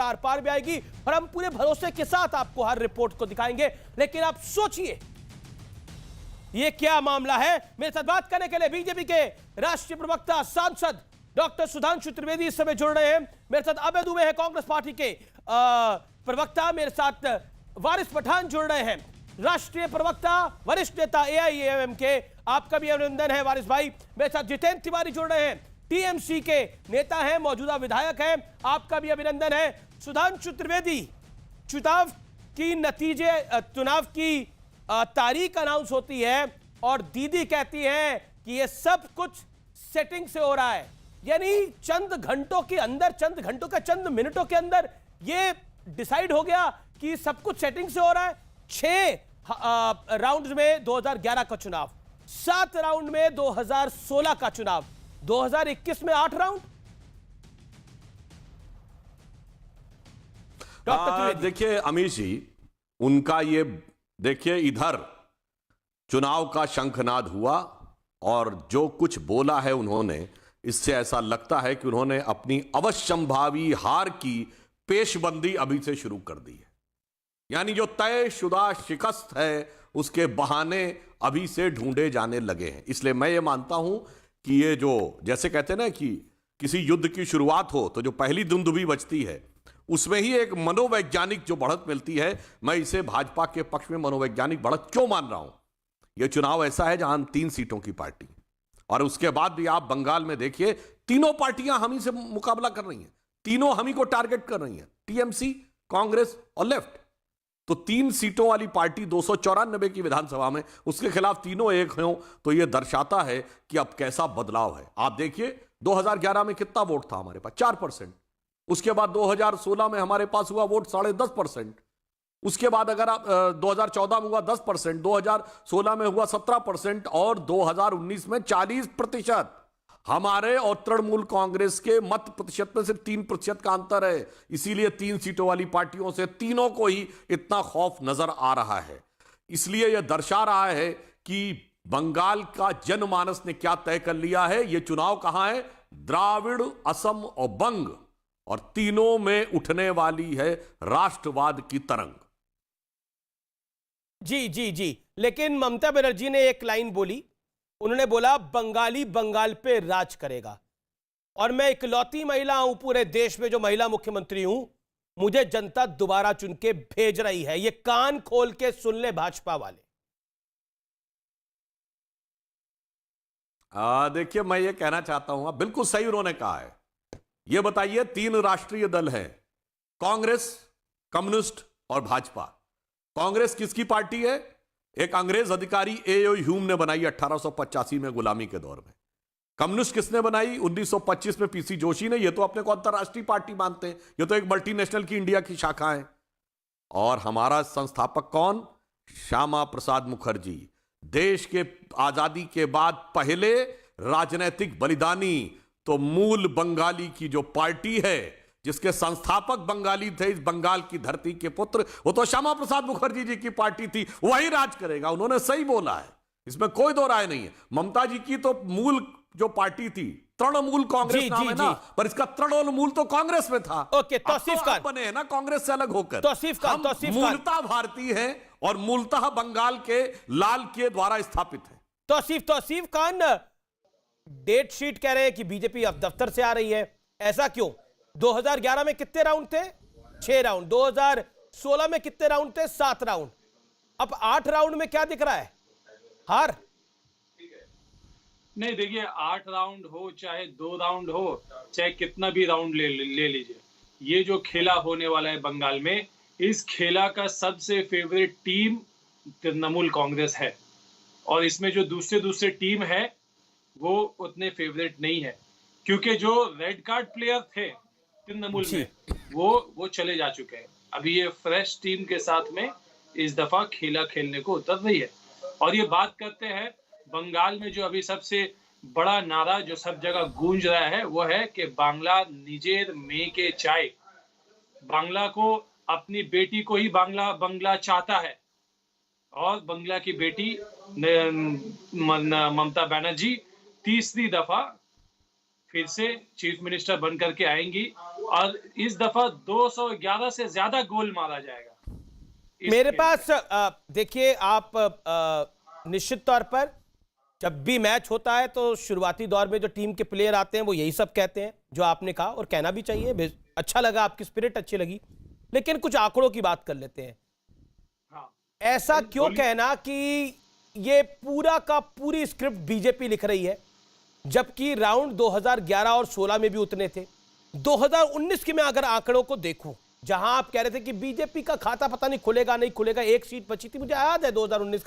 Are पार भी आएगी और हम पूरे भरोसे के साथ आपको हर रिपोर्ट को दिखाएंगे। लेकिन आप सोचिए ये क्या मामला है। मेरे साथ बात करने के लिए बीजेपी के राष्ट्रीय प्रवक्ता सांसद डॉक्टर सुधांशु त्रिवेदी इस समय जुड़ रहे हैं। मेरे साथ अभय दुबे है, कांग्रेस पार्टी के प्रवक्ता। मेरे साथ वारिस पठान जुड़ रहे हैं, राष्ट्रीय प्रवक्ता, वरिष्ठ नेता एआईएमएम के। आपका भी अभिनंदन है वारिस भाई। मेरे साथ जितेंद्र तिवारी जुड़ रहे हैं, टीएमसी के नेता हैं, मौजूदा विधायक हैं। आपका भी अभिनंदन है। सुधांशु त्रिवेदी, चुनाव की तारीख अनाउंस होती है और दीदी कहती है कि ये सब कुछ सेटिंग से हो रहा है, यानी चंद घंटों के अंदर, चंद मिनटों के अंदर ये डिसाइड हो गया कि सब कुछ सेटिंग से हो रहा है। 6 राउंड में 2011 का चुनाव, 7 राउंड में 2016 का चुनाव, 2021 में 8 राउंड। देखिए अमीश जी, उनका ये देखिए, इधर चुनाव का शंखनाद हुआ और जो कुछ बोला है उन्होंने, इससे ऐसा लगता है कि उन्होंने अपनी अवश्यंभावी हार की पेशबंदी अभी से शुरू कर दी है। यानी जो तयशुदा शिकस्त है उसके बहाने अभी से ढूंढे जाने लगे हैं। इसलिए मैं ये मानता हूं कि ये जो, जैसे कहते हैं ना कि किसी युद्ध की शुरुआत हो तो जो पहली दुंदुभी बजती है उसमें ही एक मनोवैज्ञानिक जो बढ़त मिलती है, मैं इसे भाजपा के पक्ष में मनोवैज्ञानिक बढ़त क्यों मान रहा हूं। यह चुनाव ऐसा है जहां 3 सीटों की पार्टी, और उसके बाद भी आप बंगाल में देखिए, तीनों पार्टियां हम ही से मुकाबला कर रही हैं, तीनों हम ही को टारगेट कर रही हैं, टीएमसी, कांग्रेस और लेफ्ट। तो 3 सीटों वाली पार्टी 294 की विधानसभा में, उसके खिलाफ तीनों एक हों, तो यह दर्शाता है कि अब कैसा बदलाव है। आप देखिए 2011 में कितना वोट था हमारे पास, 4%। उसके बाद 2016 में हमारे पास हुआ वोट 10.5%। उसके बाद अगर आप 2014 में हुआ 10%, 2016 में हुआ 17% और 2019 में 40%। हमारे और तृणमूल कांग्रेस के मत प्रतिशत में सिर्फ 3% का अंतर है। इसीलिए 3 सीटों वाली पार्टियों से तीनों को ही इतना खौफ नजर आ रहा है। इसलिए यह दर्शा रहा है कि बंगाल का जनमानस ने क्या तय कर लिया है। यह चुनाव कहां है, द्राविड़, असम और बंग, और तीनों में उठने वाली है राष्ट्रवाद की तरंग। जी। लेकिन ममता बनर्जी ने एक लाइन बोली, उन्होंने बोला बंगाली बंगाल पे राज करेगा, और मैं इकलौती महिला हूं पूरे देश में जो महिला मुख्यमंत्री हूं, मुझे जनता दोबारा चुन के भेज रही है। ये कान खोल के सुन ले भाजपा वाले। देखिए, मैं ये कहना चाहता हूं, बिल्कुल सही उन्होंने कहा है। ये बताइए, 3 राष्ट्रीय दल हैं, कांग्रेस, कम्युनिस्ट और भाजपा। कांग्रेस किसकी पार्टी है? एक अंग्रेज अधिकारी ए.ओ. ह्यूम ने बनाई 1885 में गुलामी के दौर में। कम्युनिस्ट किसने बनाई? 1925 में पीसी जोशी ने। ये तो अपने को अंतरराष्ट्रीय पार्टी मानते हैं, ये तो एक मल्टीनेशनल की इंडिया की शाखा है। और हमारा संस्थापक कौन? श्यामा प्रसाद मुखर्जी, देश के आजादी के बाद पहले राजनैतिक बलिदानी। तो मूल बंगाली की जो पार्टी है, जिसके संस्थापक बंगाली थे, इस बंगाल की धरती के पुत्र, वो तो श्यामा प्रसाद मुखर्जी जी की पार्टी थी, वही राज करेगा। उन्होंने सही बोला है, इसमें कोई दो राय नहीं है। ममता जी की तो मूल जो पार्टी थी, तृणमूल कांग्रेस नाम है ना, पर इसका तृणमूल तो कांग्रेस में था। ओके, तौसीफ खान बने हैं ना कांग्रेस से अलग होकर। तौसीफ खान मूलतः भारतीय हैं और मूलतः बंगाल के लाल के द्वारा स्थापित है। तौसीफ खान, डेट शीट कह रहे हैं कि बीजेपी अब दफ्तर से आ रही है, ऐसा क्यों? 2011 में कितने राउंड थे? 6 राउंड। 2016 में कितने राउंड थे? 7 राउंड। अब 8 राउंड में क्या दिख रहा है? हार? नहीं, देखिए 8 राउंड हो चाहे 2 राउंड हो, चाहे कितना भी राउंड ले लीजिए, ये जो खेला होने वाला है बंगाल में, इस खेला का सबसे फेवरेट टीम तृणमूल कांग्रेस है। और इसमें जो दूसरे टीम है वो उतने फेवरेट नहीं है, क्योंकि जो रेड कार्ड प्लेयर थे तृणमूल में वो चले जा चुके हैं। अभी ये फ्रेश टीम के साथ में इस दफा खेला खेलने को उतर रही है। और ये बात करते हैं बंगाल में जो अभी सबसे बड़ा नारा जो सब जगह गूंज रहा है, वो है कि बांग्ला निजेर में के चाय। बांग्ला को, अपनी बेटी को ही बंगला चाहता है, और बंगला की बेटी ममता बनर्जी तीसरी दफा फिर से चीफ मिनिस्टर बन करके आएंगी और इस दफा 211 से ज्यादा गोल मारा जाएगा मेरे पास देखिए आप निश्चित तौर पर जब भी मैच होता है तो शुरुआती दौर में जो टीम के प्लेयर आते हैं वो यही सब कहते हैं जो आपने कहा, और कहना भी चाहिए। अच्छा लगा, आपकी स्पिरिट अच्छी लगी, लेकिन कुछ आंकड़ों की बात कर लेते हैं। हाँ, ऐसा क्यों कहना कि ये पूरा का पूरी स्क्रिप्ट बीजेपी लिख रही है, जबकि राउंड 2011 और 16 में भी उतने थे। 2019 के मैं अगर आंकड़ों को देखूं, जहां आप कह रहे थे कि बीजेपी का खाता पता नहीं खुलेगा नहीं खुलेगा, एक सीट बची थी, मुझे याद है 2019 का